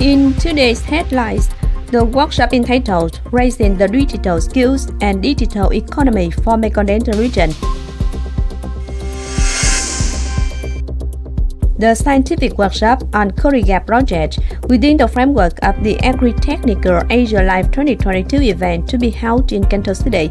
In today's headlines, the workshop entitled Raising the Digital Skills and Digital Economy for Mekong Delta Region. The scientific workshop on CORIGAP project within the framework of the Agritechnica Asia Live 2022 event to be held in Cần Thơ City.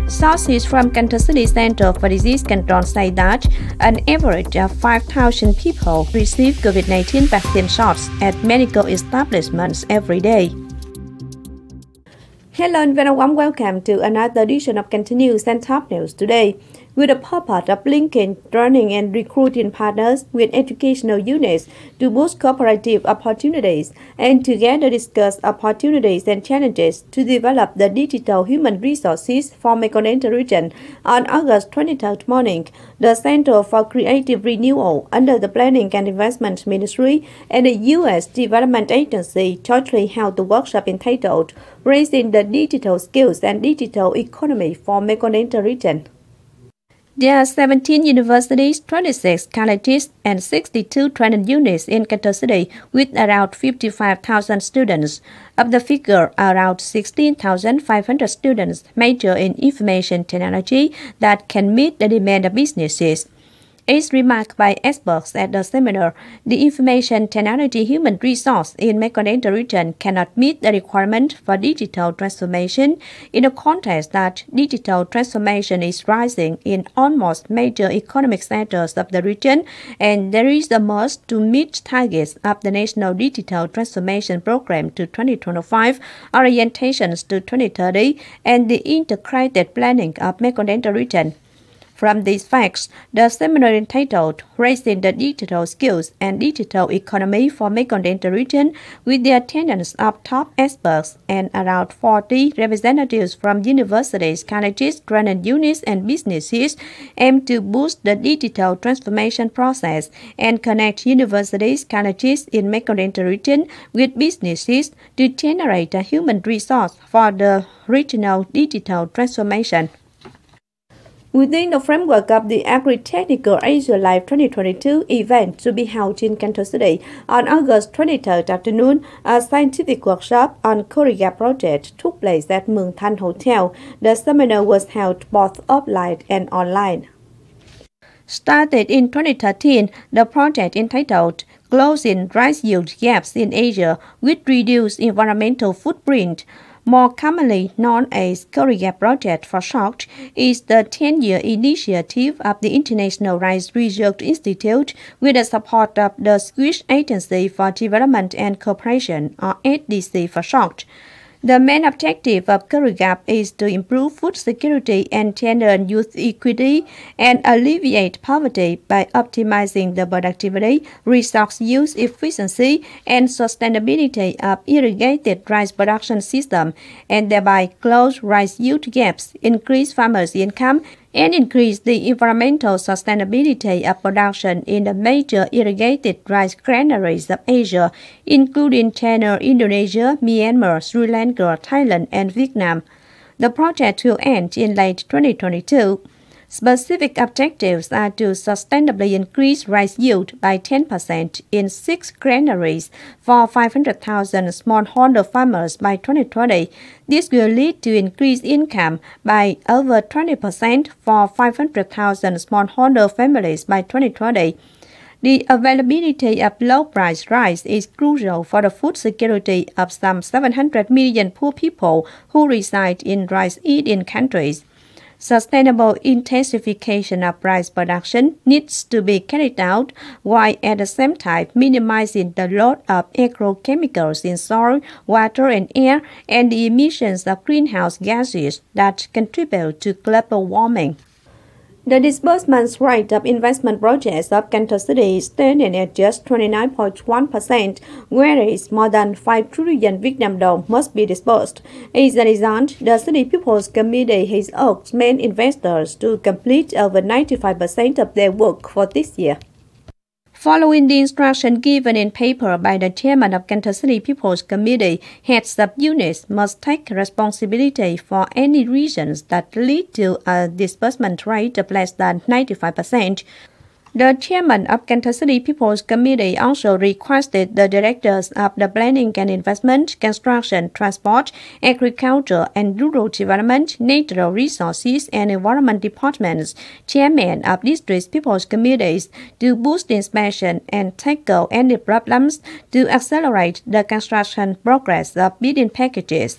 Sources from Cần Thơ City Center for Disease Control say that an average of 5,000 people receive COVID-19 vaccine shots at medical establishments every day. Hello and very warm welcome to another edition of Cần Thơ News and Top News today. With the purpose of linking, training and recruiting partners with educational units to boost cooperative opportunities and together discuss opportunities and challenges to develop the digital human resources for Mekong Delta region. On August 23rd morning, the Center for Creative Renewal under the Planning and Investment Ministry and the U.S. Development Agency jointly held the workshop entitled Raising the Digital Skills and Digital Economy for Mekong Delta region. There are 17 universities, 26 colleges, and 62 training units in Cần Thơ City with around 55,000 students. Of the figure, around 16,500 students major in information technology that can meet the demand of businesses. As remarked by experts at the seminar, the information technology human resource in Mekong Delta region cannot meet the requirement for digital transformation in a context that digital transformation is rising in almost major economic sectors of the region, and there is a must to meet targets of the National Digital Transformation Program to 2025, orientations to 2030, and the integrated planning of Mekong Delta region. From these facts, the seminar entitled Raising the Digital Skills and Digital Economy for Mekong Delta region with the attendance of top experts and around 40 representatives from universities, colleges, training units and businesses aim to boost the digital transformation process and connect universities, colleges in Mekong Delta region with businesses to generate a human resource for the regional digital transformation. Within the framework of the Agritechnica Asia Live 2022 event to be held in Cần Thơ City on August 23rd afternoon, a scientific workshop on CORIGAP project took place at Thanh Hotel. The seminar was held both offline and online. Started in 2013, the project entitled Closing Rice Yield Gaps in Asia with Reduced Environmental Footprint, more commonly known as CORIGAP project for short, is the 10-year initiative of the International Rice Research Institute with the support of the Swiss Agency for Development and Cooperation, or SDC for short. The main objective of CORIGAP is to improve food security and gender and youth equity and alleviate poverty by optimizing the productivity, resource use efficiency, and sustainability of irrigated rice production system, and thereby close rice yield gaps, increase farmers' income, and increase the environmental sustainability of production in the major irrigated rice granaries of Asia, including China, Indonesia, Myanmar, Sri Lanka, Thailand, and Vietnam. The project will end in late 2022. Specific objectives are to sustainably increase rice yield by 10% in 6 granaries for 500,000 smallholder farmers by 2020. This will lead to increased income by over 20% for 500,000 smallholder families by 2020. The availability of low-priced rice is crucial for the food security of some 700 million poor people who reside in rice-eating countries. Sustainable intensification of rice production needs to be carried out while at the same time minimizing the load of agrochemicals in soil, water, and air, and the emissions of greenhouse gases that contribute to global warming. The disbursement rate of investment projects of Cần Thơ City is standing at just 29.1%, whereas more than 5 trillion Vietnam dong must be disbursed. As a result, the City People's Committee has urged main investors to complete over 95% of their work for this year. Following the instruction given in paper by the chairman of Cần Thơ City People's Committee, heads of units must take responsibility for any reasons that lead to a disbursement rate of less than 95%. The chairman of Cần Thơ City People's Committee also requested the directors of the Planning and Investment, Construction, Transport, Agriculture and Rural Development, Natural Resources and Environment Departments, chairmen of district people's committees to boost inspection and tackle any problems to accelerate the construction progress of bidding packages.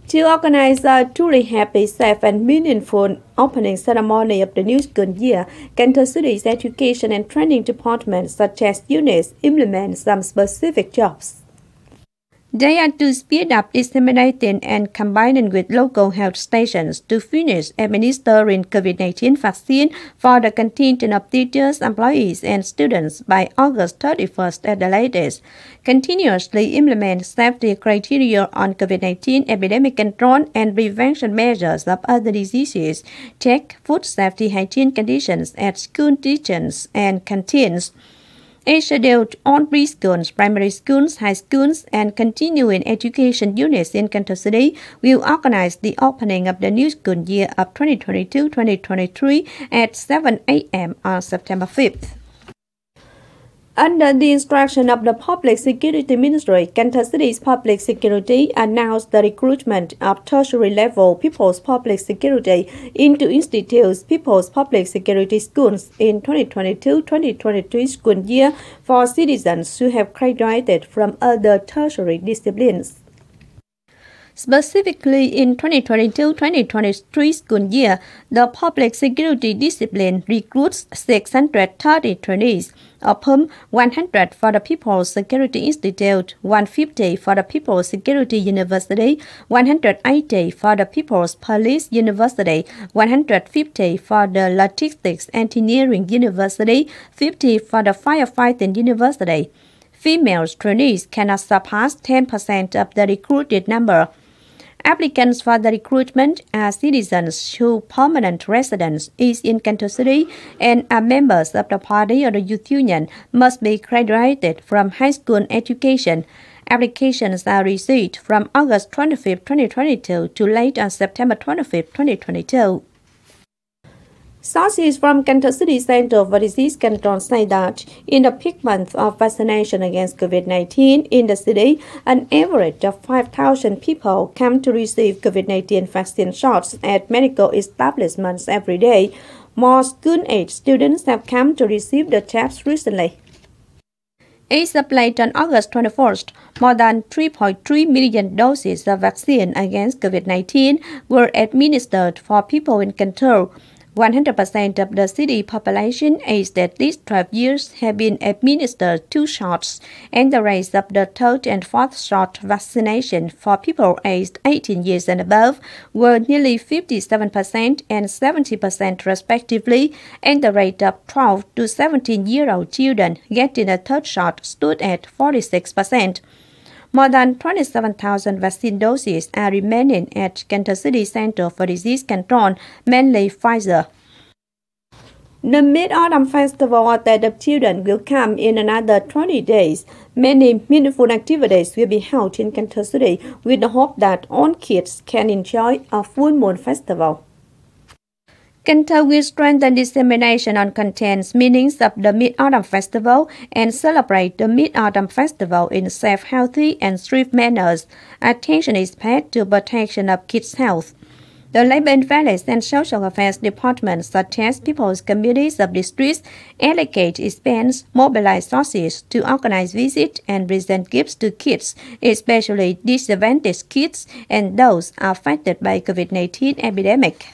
To organize a truly happy, safe and meaningful opening ceremony of the new school year, Cần Thơ City's Education and Training Department, such as units, implement some specific jobs. They are to speed up disseminating and combining with local health stations to finish administering COVID-19 vaccine for the contingent of teachers, employees, and students by August 31st at the latest. Continuously implement safety criteria on COVID-19 epidemic control and prevention measures of other diseases. Check food safety hygiene conditions at school kitchens and canteens. A scheduled on preschools, primary schools, high schools, and continuing education units in Cần Thơ City will organize the opening of the new school year of 2022-2023 at 7 a.m. on September 5th. Under the instruction of the Public Security Ministry, Cần Thơ City's Public Security announced the recruitment of tertiary-level People's Public Security into institutes People's Public Security Schools in 2022-2023 school year for citizens who have graduated from other tertiary disciplines. Specifically, in 2022-2023 school year, the Public Security discipline recruits 630 trainees, of whom 100 for the People's Security Institute, 150 for the People's Security University, 180 for the People's Police University, 150 for the Logistics Engineering University, 50 for the Firefighting University. Female trainees cannot surpass 10% of the recruited number. Applicants for the recruitment are citizens whose permanent residence is in Cần Thơ City and are members of the party or the youth union, must be graduated from high school education. Applications are received from August 25, 2022 to late on September 25, 2022. Sources from Cần Thơ City Center for Disease Control say that in the peak month of vaccination against COVID-19 in the city, an average of 5,000 people come to receive COVID-19 vaccine shots at medical establishments every day. More school-age students have come to receive the jabs recently. As of late on August 21st, more than 3.3 million doses of vaccine against COVID-19 were administered for people in Cần Thơ. 100% of the city population aged at least 12 years have been administered 2 shots, and the rates of the third and fourth shot vaccination for people aged 18 years and above were nearly 57% and 70% respectively, and the rate of 12 to 17-year-old children getting a third shot stood at 46%. More than 27,000 vaccine doses are remaining at Cần Thơ City Center for Disease Control, mainly Pfizer. The Mid-Autumn Festival at the of Children will come in another 20 days. Many meaningful activities will be held in Cần Thơ City with the hope that all kids can enjoy a full moon festival. Cần Thơ will strengthen dissemination on contents, meanings of the Mid-Autumn Festival and celebrate the Mid-Autumn Festival in safe, healthy, and safe manners. Attention is paid to protection of kids' health. The Labor and Families and Social Affairs departments, such as People's Committees of Districts, allocate expense, mobilize sources to organize visits and present gifts to kids, especially disadvantaged kids and those affected by COVID-19 epidemic.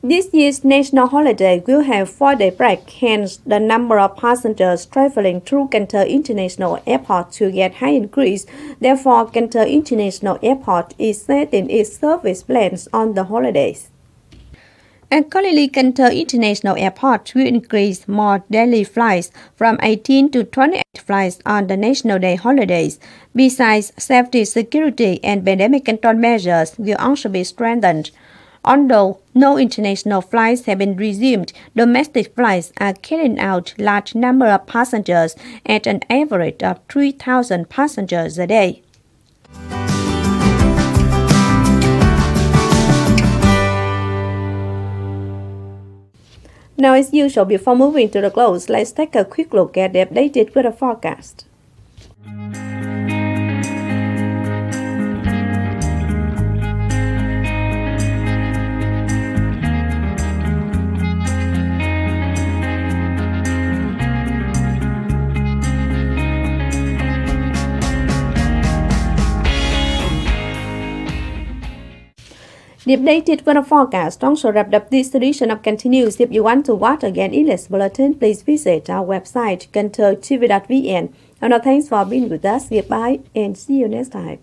This year's national holiday will have 4-day break, hence the number of passengers traveling through Cần Thơ International Airport will get high increase. Therefore, Cần Thơ International Airport is setting its service plans on the holidays. Accordingly, Cần Thơ International Airport will increase more daily flights from 18 to 28 flights on the National Day holidays. Besides, safety, security, and pandemic control measures will also be strengthened. Although no international flights have been resumed, domestic flights are carrying out large number of passengers at an average of 3,000 passengers a day. Now, as usual, before moving to the close, let's take a quick look at the updated weather forecast. The updated weather forecast also wrapped up this edition of Kênh News. If you want to watch again in this bulletin, please visit our website, kenthotv.vn. And now, thanks for being with us. Goodbye and see you next time.